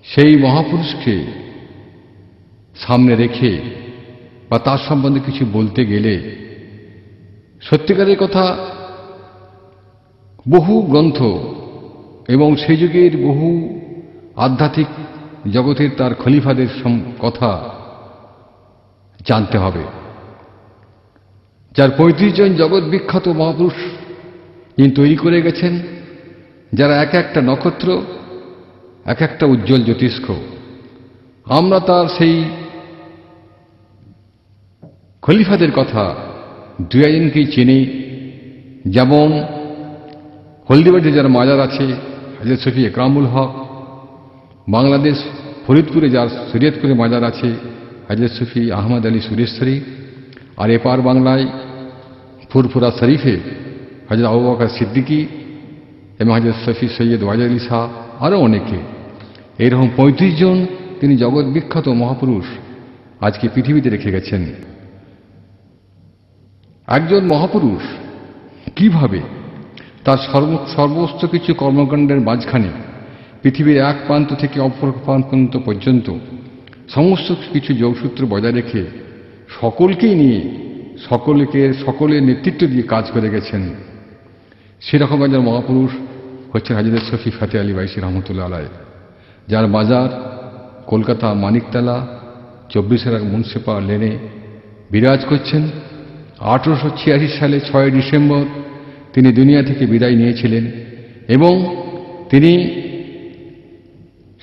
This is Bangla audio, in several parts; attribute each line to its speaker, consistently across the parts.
Speaker 1: সেই মহাপুরুষকে সামনে রেখে বা তার সম্বন্ধে কিছু বলতে গেলে সত্যিকারের কথা বহু গ্রন্থ এবং সেই যুগের বহু আধ্যাত্মিক জগতের তার খলিফাদের কথা জানতে হবে, যার ৩৫ জন জগৎ বিখ্যাত মহাপুরুষ যিনি তৈরি করে গেছেন, যারা এক একটা নক্ষত্র, এক একটা উজ্জ্বল জ্যোতিষ্ক। আমরা তার সেই খলিফাদের কথা দু একজনকেই চিনি। যেমন হলদিবাড়িতে যার মাজার আছে হযরত সফি একরামুল হক, বাংলাদেশ ফরিদপুরে যার শরীয়তপুরে মাজার আছে হযরত সফি আহমদ আলী সুরেশ্বরী, আর এপার বাংলায় ফুরফুরা শরীফে হযরত আবু বকর সিদ্দিকী এবং হযরত সফি সৈয়দ ওয়াজেদ আলী শাহ, আরও অনেকে। এরকম ৩৫ জন তিনি জগৎ বিখ্যাত মহাপুরুষ আজকে পৃথিবীতে রেখে গেছেন। একজন মহাপুরুষ কিভাবে তার সর্বস্ত কিছু কর্মকাণ্ডের মাঝখানে পৃথিবীর এক প্রান্ত থেকে অপর প্রান্ত পর্যন্ত সমস্ত কিছু যোগসূত্র বজায় রেখে সকলকেই নিয়ে সকলের নেতৃত্ব দিয়ে কাজ করে গেছেন, সেরকম একজন মহাপুরুষ হচ্ছেন হযরত সফি ফতেহ আলী বাইশী রহমতুল্লাহ আলাইহ, যার মাজার কলকাতা মানিকতলা ২৪ মুন্সিপা লেনে বিরাজ করছেন। ১৮৮৬ সালে ৬ ডিসেম্বর তিনি দুনিয়া থেকে বিদায় নিয়েছিলেন এবং তিনি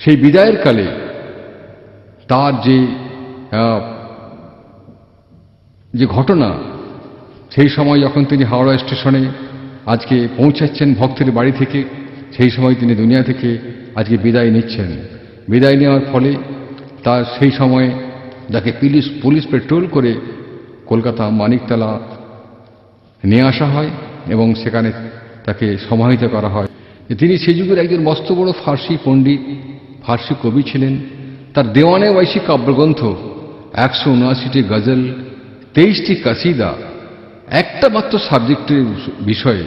Speaker 1: সেই বিদায়ের কালে তার যে ঘটনা, সেই সময় যখন তিনি হাওড়া স্টেশনে আজকে পৌঁছাচ্ছেন ভক্তের বাড়ি থেকে, সেই সময় তিনি দুনিয়া থেকে আজকে বিদায় নিচ্ছেন। বিদায় নেওয়ার ফলে তার সেই সময়ে যাকে পুলিশ পেট্রোল করে কলকাতা মানিকতলা নিয়ে আসা হয় এবং সেখানে তাকে সমাহিত করা হয়। তিনি সেই যুগের একজন মস্ত বড় ফার্সি পণ্ডিত, ফার্সি কবি ছিলেন। তার দেওয়ানে ওয়াইসি কাব্যগ্রন্থ, ১৭৯টি গজল, ২৩টি কাসিদা, একটা মাত্র সাবজেক্টের বিষয়ে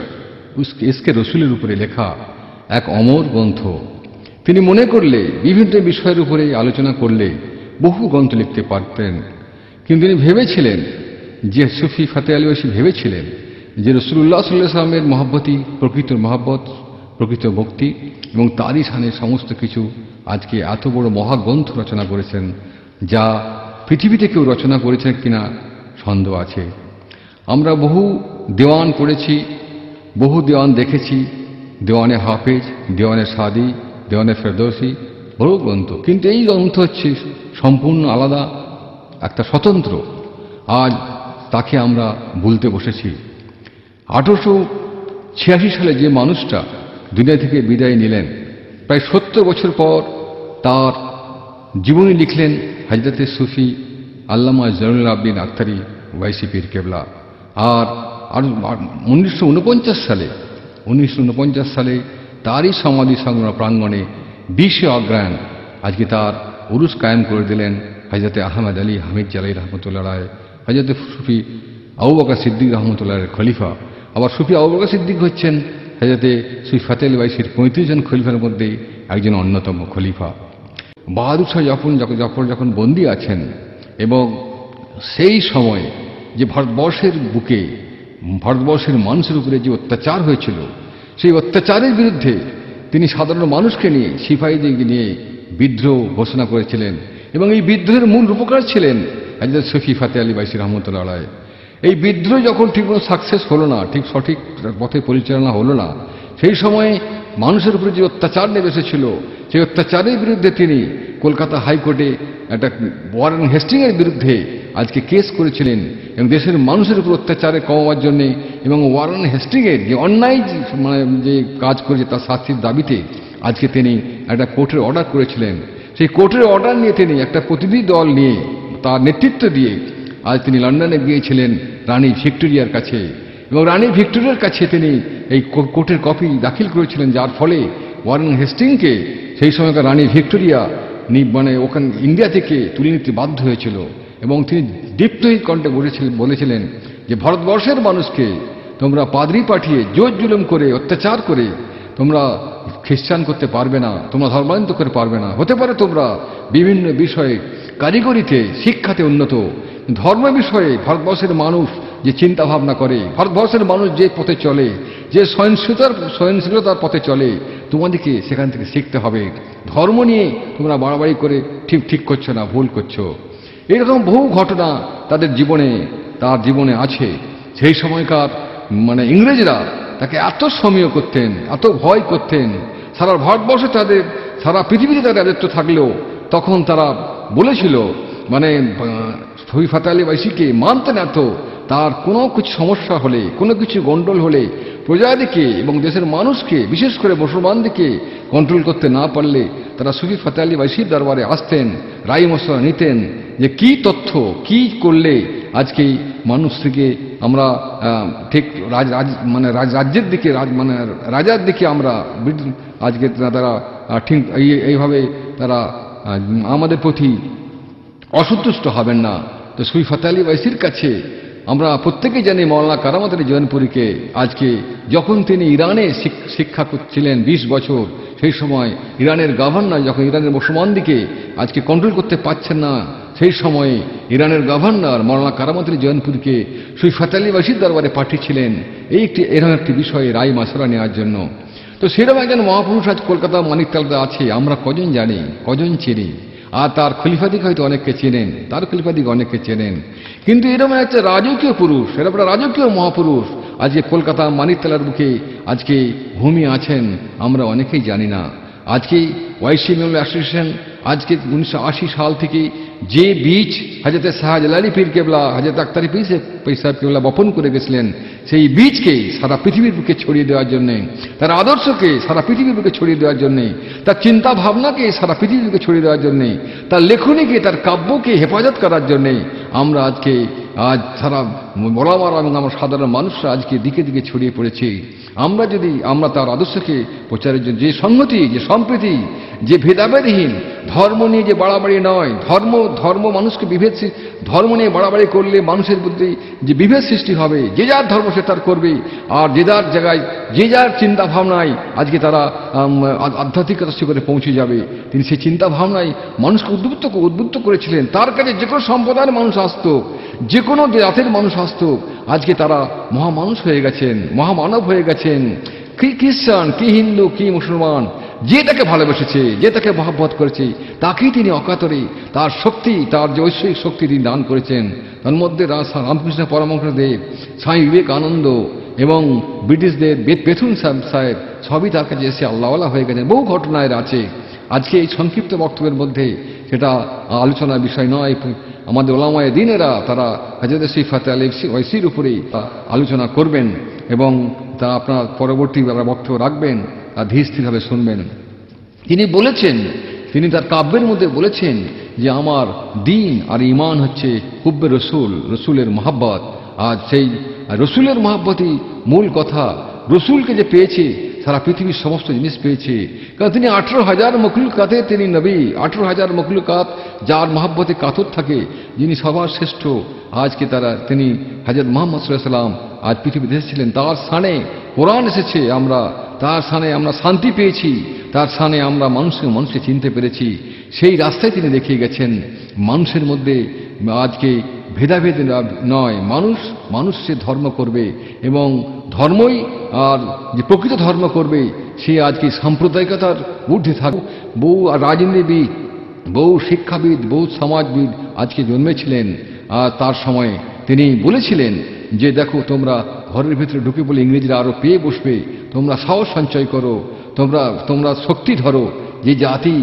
Speaker 1: এসকে রসুলের উপরে লেখা এক অমর গ্রন্থ। তিনি মনে করলে বিভিন্ন বিষয়ের উপরে আলোচনা করলে বহু গ্রন্থ লিখতে পারতেন, কিন্তু তিনি ভেবেছিলেন যে সুফি ফতেহ আলী বাইশী ভেবেছিলেন যে রাসূলুল্লাহ সাল্লাল্লাহু আলাইহি ওয়াসাল্লামের মহব্বতই প্রকৃত মহব্বত, প্রকৃত ভক্তি, এবং তারই শানে সমস্ত কিছু আজকে এত বড় মহাগ্রন্থ রচনা করেছেন, যা পৃথিবীতে কেউ রচনা করেছেন কিনা সন্দেহ আছে। আমরা বহু দেওয়ান পড়েছি, বহু দেওয়ান দেখেছি, দেওয়ানে হাফেজ, দেওয়ানে সাদি, দেওয়ানে ফেরদৌসি, বড় গ্রন্থ, কিন্তু এই গ্রন্থ হচ্ছে সম্পূর্ণ আলাদা, একটা স্বতন্ত্র। আজ তাকে আমরা ভুলতে বসেছি। ১৮৮৬ সালে যে মানুষটা দুনিয়া থেকে বিদায় নিলেন, প্রায় ৭০ বছর পর তার জীবনী লিখলেন হযরতে সুফি আল্লামা জয়নুল আবেদিন আখতারী ওয়াইসি পীর কেবলা। আর ১৯৪৯ সালে তারই সমাধি সংগ্রহ প্রাঙ্গণে ২০ অগ্রহায়ণ আজকে তার উরুস কায়েম করে দিলেন হযরতে আহমদ আলী হামিদ জালালী রহমতুল্লাহ আলাইহ, হযরতে সুফি আবু বকর সিদ্দিক রহমতুল্লাহের খলিফা। আবার সুফি আবু বকর সিদ্দিক হচ্ছেন হযরতে সুফি ফতেহ আলী বাইশীর ৩৫ জন খলিফার মধ্যে একজন অন্যতম খলিফা। বাহাদুর শাহ জাফর যখন বন্দী আছেন এবং সেই সময় যে ভারতবর্ষের বুকে ভারতবর্ষের মানুষের উপরে যে অত্যাচার হয়েছিল, সেই অত্যাচারের বিরুদ্ধে তিনি সাধারণ মানুষকে নিয়ে, সিপাহীদেরকে নিয়ে বিদ্রোহ ঘোষণা করেছিলেন এবং এই বিদ্রোহের মূল রূপকার ছিলেন হযরত সফি ফতেহ আলী বাইশী রহমতুল্লাহ আলাইহ। এই বিদ্রোহ যখন ঠিকমতো সাকসেস হলো না, ঠিক সঠিক পথে পরিচালনা হলো না, সেই সময়ে মানুষের উপরে যে অত্যাচার নেমে এসেছিল, সেই অত্যাচারের বিরুদ্ধে তিনি কলকাতা হাইকোর্টে একটা ওয়ারেন হেস্টিংয়ের বিরুদ্ধে আজকে কেস করেছিলেন এবং দেশের মানুষের উপর অত্যাচারে কমাবার জন্যে এবং ওয়ারেন হেস্টিংয়ের যে অন্যায় যে কাজ করেছে তার শাস্তির দাবিতে আজকে তিনি একটা কোর্টের অর্ডার করেছিলেন। সেই কোর্টের অর্ডার নিয়ে তিনি একটা প্রতিনিধি দল নিয়ে তার নেতৃত্ব দিয়ে আজ তিনি লন্ডনে গিয়েছিলেন রানী ভিক্টোরিয়ার কাছে, এবং রানী ভিক্টোরিয়ার কাছে তিনি এই কোর্টের কপি দাখিল করেছিলেন, যার ফলে ওয়ারেন হেস্টিংকে সেই সময়কার রানী ভিক্টোরিয়া ওখানে ইন্ডিয়া থেকে তুলে নিতে বাধ্য হয়েছিল এবং তিনি দীপ্তহীন কণ্ঠে বলেছিলেন যে ভারতবর্ষের মানুষকে তোমরা পাদ্রী পাঠিয়ে জোর জুলুম করে অত্যাচার করে তোমরা খ্রিস্টান করতে পারবে না, তোমরা ধর্মান্তর করতে পারবে না। হতে পারে তোমরা বিভিন্ন বিষয়ে কারিগরিতে শিক্ষাতে উন্নত, ধর্ম বিষয়ে ভারতবর্ষের মানুষ যে চিন্তা ভাবনা করে, ভারতবর্ষের মানুষ যে পথে চলে, যে সহনশীলতার পথে চলে, তোমাদেরকে সেখান থেকে শিখতে হবে। ধর্ম নিয়ে তোমরা বাড়াবাড়ি করে ঠিক করছো না, ভুল করছো। এরকম বহু ঘটনা তার জীবনে আছে। সেই সময়কার ইংরেজরা তাকে এত সমীহ করতেন, এত ভয় করতেন। সারা ভারতবর্ষে সারা পৃথিবীতে তাদের রাজত্ব থাকলেও তখন তারা বলেছিল শহীদ ফাতে আলী বাইসিকে মানতেন এত, তার কোনো কিছু সমস্যা হলে, কোনো কিছু গন্ডল হলে প্রজাদিকে এবং দেশের মানুষকে, বিশেষ করে মুসলমানদেরকে কন্ট্রোল করতে না পারলে তারা শহীদ ফাতে আলী বাইসির দরবারে আসতেন, রায় মশলা নিতেন যে কি তথ্য, কি করলে আজকে মানুষ থেকে আমরা ঠিক রাজ্যের দিকে রাজার দিকে আমরা আজকে তারা ঠিক এইভাবে তারা আমাদের প্রতি অসন্তুষ্ট হবেন না। তো শহীদ ফাতে আলী বাইসির কাছে আমরা প্রত্যেকেই জানি মওলানা কারামত আলী জৌনপুরীকে আজকে যখন তিনি ইরানে শিক্ষা করছিলেন 20 বছর, সেই সময় ইরানের গভর্নর যখন ইরানের মুসলমানদিকে আজকে কন্ট্রোল করতে পারছেন না, সেই সময়ে ইরানের গভর্নর মওলানা কারামত আলী জৌনপুরীকে শহীদ ফাতে আলী বাইসির দরবারে পাঠিয়েছিলেন এরকম একটি বিষয়ে রায় মাসলা নেওয়ার জন্য। তো সেরকম একজন মহাপুরুষ আজ কলকাতা মানিকতলাতে আছে, আমরা কজন জানি, কজন চিনি। আর তার খলিফাদিকে হয়তো অনেককে চেনেন, তার খলিফাদিকে অনেককে চেনেন, কিন্তু এরকম একটা রাজকীয় পুরুষ, এরকম একটা রাজকীয় মহাপুরুষ আজকে কলকাতা মানিকতলার বুকে আজকে ঘুমিয়ে আছেন, আমরা অনেকেই জানি না। আজকে ওয়াইসি মেমোরিয়াল অ্যাসোসিয়েশন আজকে 1980 সাল থেকে যে বীজ হযরত শাহজালালি পীর কেবলা, হযরত আখতারি পীর সাহেব কেবলা বপন করে গেছিলেন, সেই বীজকে সারা পৃথিবীর বুকে ছড়িয়ে দেওয়ার জন্যে, তার আদর্শকে সারা পৃথিবীর বুকে ছড়িয়ে দেওয়ার জন্যে, তার চিন্তা ভাবনাকে সারা পৃথিবীর বুকে ছড়িয়ে দেওয়ার জন্যে, তার লেখনীকে, তার কাব্যকে হেফাজত করার জন্যে আমরা আজকে সারা ওলামারা এবং আমরা সাধারণ মানুষরা আজকে দিকে দিকে ছড়িয়ে পড়েছি। আমরা তার আদর্শকে প্রচারের জন্য যে সংহতি, যে সম্প্রীতি, যে ভেদাভেদহীন, ধর্ম নিয়ে যে বাড়াবাড়ি নয়, ধর্ম মানুষকে ধর্ম নিয়ে বাড়াবাড়ি করলে মানুষের মধ্যে যে বিভেদ সৃষ্টি হবে, যে যার ধর্ম সে তার করবে, আর যে যার জায়গায় যে যার চিন্তা ভাবনায় আজকে তারা আধ্যাত্মিকতা শিখরে পৌঁছে যাবে। তিনি সেই চিন্তা ভাবনায় মানুষকে উদ্বুদ্ধ করেছিলেন। তার কাছে যে কোনো সম্প্রদায়ের মানুষ আসত, যে কোনো জাতের মানুষ আসত, আজকে তারা মহামানুষ হয়ে গেছেন, মহামানব হয়ে গেছেন। কি খ্রিস্টান, কি হিন্দু, কি মুসলমান, যে তাকে ভালোবেসেছে, যে তাকে মহব্বত করেছে, তাকেই তিনি অকাতরে তার শক্তি, তার যে ঐশ্বরিক শক্তি তিনি দান করেছেন। তার মধ্যে রামকৃষ্ণ পরমহংসদেব, স্বামী বিবেকানন্দ এবং ব্রিটিশদের বেথুন সাহেব সবই তার কাছে এসে আল্লাহওয়ালা হয়ে গেছেন। বহু ঘটনা এর আছে। আজকে এই সংক্ষিপ্ত বক্তব্যের মধ্যে সেটা আলোচনার বিষয় নয়। আমাদের ওলামায়ে দ্বীনেরা তারা হযরত শহীদ ফাতে আলী বাইসির উপরেই আলোচনা করবেন এবং তা আপনার পরবর্তী বক্তব্য রাখবেন, তা ধীর স্থিরভাবে শুনবেন। তিনি বলেছেন, তিনি তার কাব্যের মধ্যে বলেছেন যে আমার দ্বীন আর ঈমান হচ্ছে হুব্বে রসুল, রসুলের মহব্বত। আর সেই রসুলের মহব্বতই মূল কথা। রসুলকে যে পেয়েছে, সারা পৃথিবীর সমস্ত জিনিস পেয়েছে, কারণ তিনি 18,000 মখলুকাতে তিনি নবী। 18,000 মখলুকাত যার মহব্বতে কাতর থাকে, যিনি সবার শ্রেষ্ঠ, আজকে তিনি হযরত মুহাম্মদ সাল্লাল্লাহু আলাইহি ওয়াসাল্লাম আজ পৃথিবীতে এসেছিলেন। তার স্থানে কোরআন এসেছে, তার স্থানে আমরা শান্তি পেয়েছি, তার স্থানে আমরা মানুষকে চিনতে পেরেছি। সেই রাস্তায় তিনি দেখিয়ে গেছেন। মানুষের মধ্যে আজকে ভেদাভেদ নয়, মানুষ সে ধর্ম করবে এবং ধর্মই আর যে প্রকৃত ধর্ম করবে সে আজকে সাম্প্রদায়িকতার ঊর্ধ্বে থাকবে। বহু রাজনীতিবিদ, বহু শিক্ষাবিদ, বহু সমাজবিদ আজকে জন্মেছিলেন। আর তার সময় তিনি বলেছিলেন যে দেখো, তোমরা ঘরের ভিতরে ঢুকে বলে ইংরেজরা আরো পেয়ে বসবে, তোমরা সাহস সঞ্চয় করো, তোমরা শক্তি ধরো। যে জাতি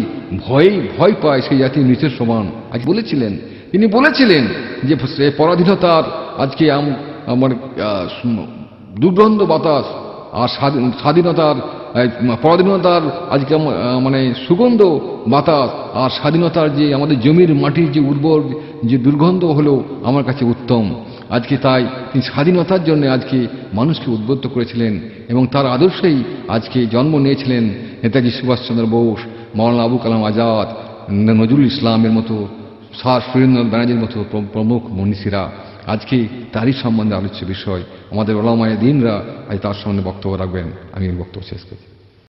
Speaker 1: ভয় পায় সেই জাতি নিচের সমান আজ বলেছিলেন। তিনি বলেছিলেন যে পরাধীনতার আজকে দুর্গন্ধ বাতাস আর স্বাধীনতার পরাধীনতার আজকে সুগন্ধ বাতাস আর স্বাধীনতার যে আমাদের জমির মাটির যে উর্বর যে দুর্গন্ধ হলো আমার কাছে উত্তম। আজকে তাই তিনি স্বাধীনতার জন্য আজকে মানুষকে উদ্বুদ্ধ করেছিলেন এবং তার আদর্শেই আজকে জন্ম নিয়েছিলেন নেতাজি সুভাষচন্দ্র বোস, মওলানা আবুল কালাম আজাদ, নজরুল ইসলামের মতো, স্যার সুরেন্দ্রনাথ ব্যানার্জির মতো প্রমুখ মনীষীরা। আজকে তারই সম্বন্ধে আলোচ্য বিষয়। আমাদের ওলামায়ে দ্বীনরা আজ তার সম্বন্ধে বক্তব্য রাখবেন। আমি বক্তব্য শেষ করছি।